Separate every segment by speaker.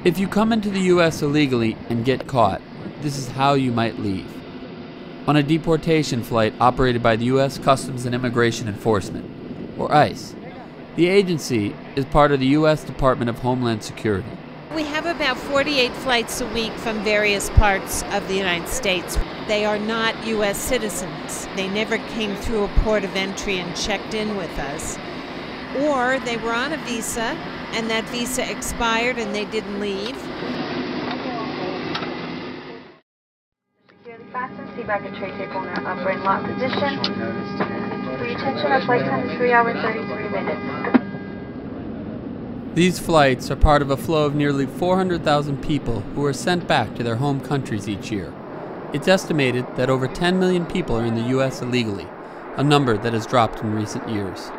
Speaker 1: If you come into the U.S. illegally and get caught, this is how you might leave. On a deportation flight operated by the U.S. Customs and Immigration Enforcement, or ICE. The agency is part of the U.S. Department of Homeland Security.
Speaker 2: We have about 48 flights a week from various parts of the United States. They are not U.S. citizens. They never came through a port of entry and checked in with us. Or they were on a visa, and that visa expired and they didn't leave.
Speaker 3: Securely fasten, seat back and tray table in our upper and lock position. For your attention, our flight time is 3 hours 33 minutes.
Speaker 1: These flights are part of a flow of nearly 400,000 people who are sent back to their home countries each year. It's estimated that over 10 million people are in the U.S. illegally, a number that has dropped in recent years.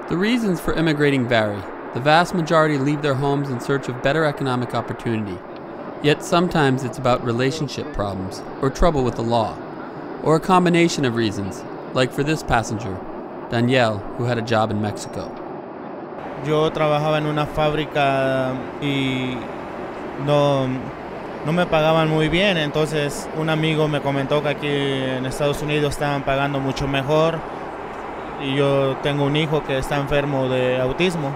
Speaker 1: The reasons for immigrating vary. The vast majority leave their homes in search of better economic opportunity. Yet sometimes it's about relationship problems, or trouble with the law, or a combination of reasons, like for this passenger, Danielle, who had a job in Mexico.
Speaker 4: Yo trabajaba en una fábrica y no me pagaban muy bien, entonces un amigo me comentó que aquí en Estados Unidos estaban pagando mucho mejor y yo tengo un hijo que está enfermo de autismo,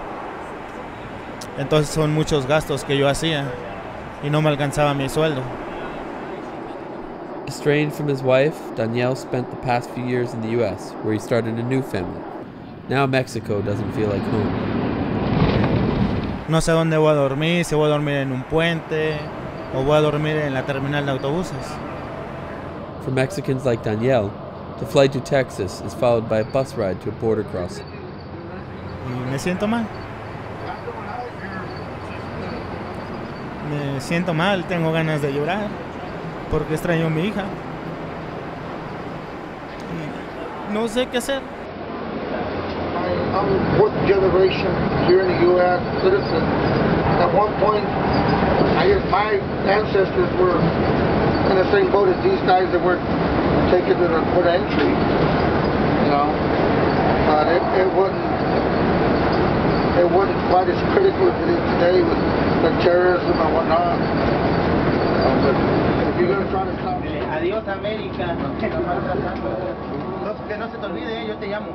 Speaker 4: entonces son muchos gastos que yo hacía y no me alcanzaba mi sueldo.
Speaker 1: Estranged from his wife, Danielle spent the past few years in the U.S., where he started a new family. Now Mexico doesn't feel like home.
Speaker 4: No sé dónde voy a dormir, si voy a dormir en un puente o voy a dormir en la terminal de autobuses.
Speaker 1: For Mexicans like Danielle, the flight to Texas is followed by a bus ride to a border crossing.
Speaker 4: Y me siento mal. Me siento mal, tengo ganas de llorar porque extraño a mi hija. Y no sé qué hacer.
Speaker 5: I'm fourth generation here in the U.S. citizen. At one point, my ancestors were in the same boat as these guys that were taken to the port of entry. You know, but it wasn't quite as critical as it is today with the terrorism and whatnot. But if you're going to try to stop me,
Speaker 4: Adiós América. Que no se te olvide, yo te llamo.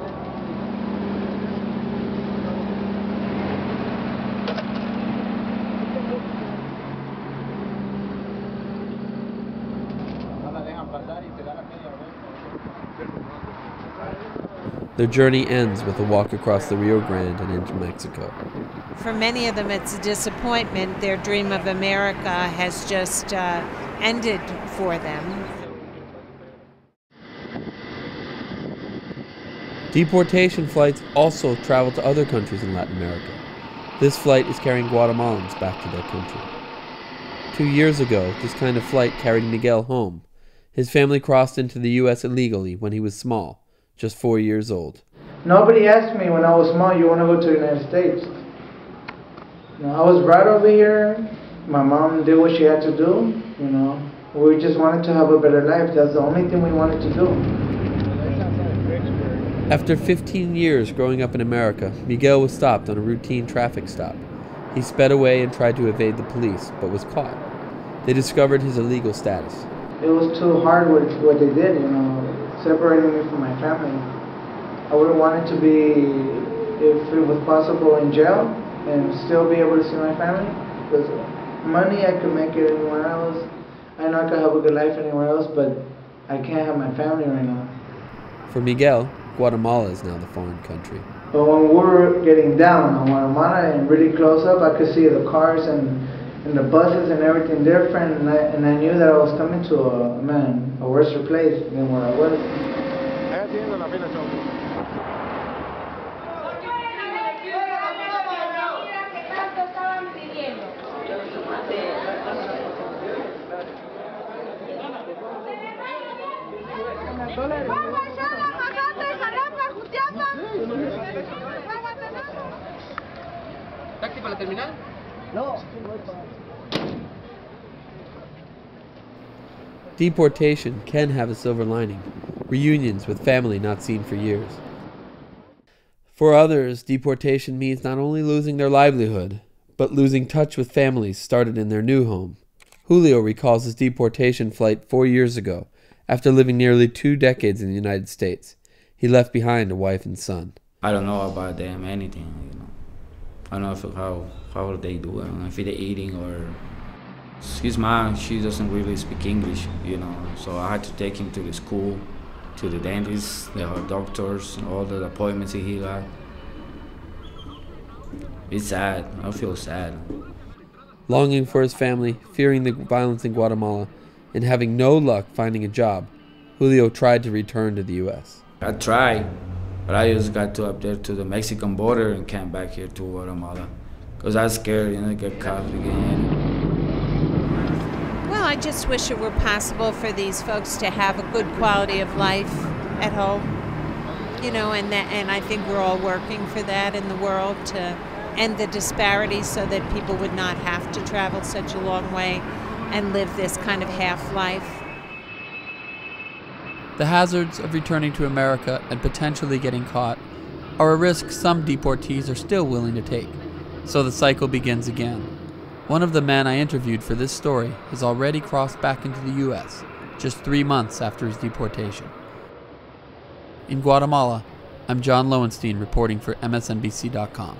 Speaker 1: Their journey ends with a walk across the Rio Grande and into Mexico.
Speaker 2: For many of them, it's a disappointment. Their dream of America has just ended for them.
Speaker 1: Deportation flights also travel to other countries in Latin America. This flight is carrying Guatemalans back to their country. 2 years ago, this kind of flight carried Miguel home. His family crossed into the U.S. illegally when he was small, just 4 years old.
Speaker 6: Nobody asked me when I was small, you want to go to the United States? You know, I was brought over here. My mom did what she had to do. You know, we just wanted to have a better life. That's the only thing we wanted to do.
Speaker 1: After 15 years growing up in America, Miguel was stopped on a routine traffic stop. He sped away and tried to evade the police, but was caught. They discovered his illegal status.
Speaker 6: It was too hard what they did, you know, separating me from my family. I would have wanted to be, if it was possible, in jail and still be able to see my family. Because money, I could make it anywhere else. I know I could have a good life anywhere else, but I can't have my family right now.
Speaker 1: For Miguel, Guatemala is now the foreign country.
Speaker 6: But when we were getting down on Guatemala and really close up, I could see the cars and the buses and everything different, and I knew that I was coming to a worse place than where I was.
Speaker 1: ¿Taxi para la terminal?
Speaker 6: No.
Speaker 1: Deportation can have a silver lining, reunions with family not seen for years. For others, deportation means not only losing their livelihood, but losing touch with families started in their new home. Julio recalls his deportation flight 4 years ago. After living nearly 2 decades in the United States, he left behind a wife and son.
Speaker 7: I don't know about them, anything, you know. I don't know how they do it, if they're eating or... His mom, she doesn't really speak English, you know, so I had to take him to the school, to the dentist, the doctors, all the appointments he got. It's sad. I feel sad.
Speaker 1: Longing for his family, fearing the violence in Guatemala, and having no luck finding a job, Julio tried to return to the U.S.
Speaker 7: I tried, but I just got to up there to the Mexican border and came back here to Guatemala because I was scared, you know, to get caught again.
Speaker 2: Well, I just wish it were possible for these folks to have a good quality of life at home, you know, and I think we're all working for that in the world, to end the disparities so that people would not have to travel such a long way and live this kind of half-life.
Speaker 1: The hazards of returning to America and potentially getting caught are a risk some deportees are still willing to take, so the cycle begins again. One of the men I interviewed for this story has already crossed back into the U.S. just 3 months after his deportation. In Guatemala, I'm John Lowenstein reporting for MSNBC.com.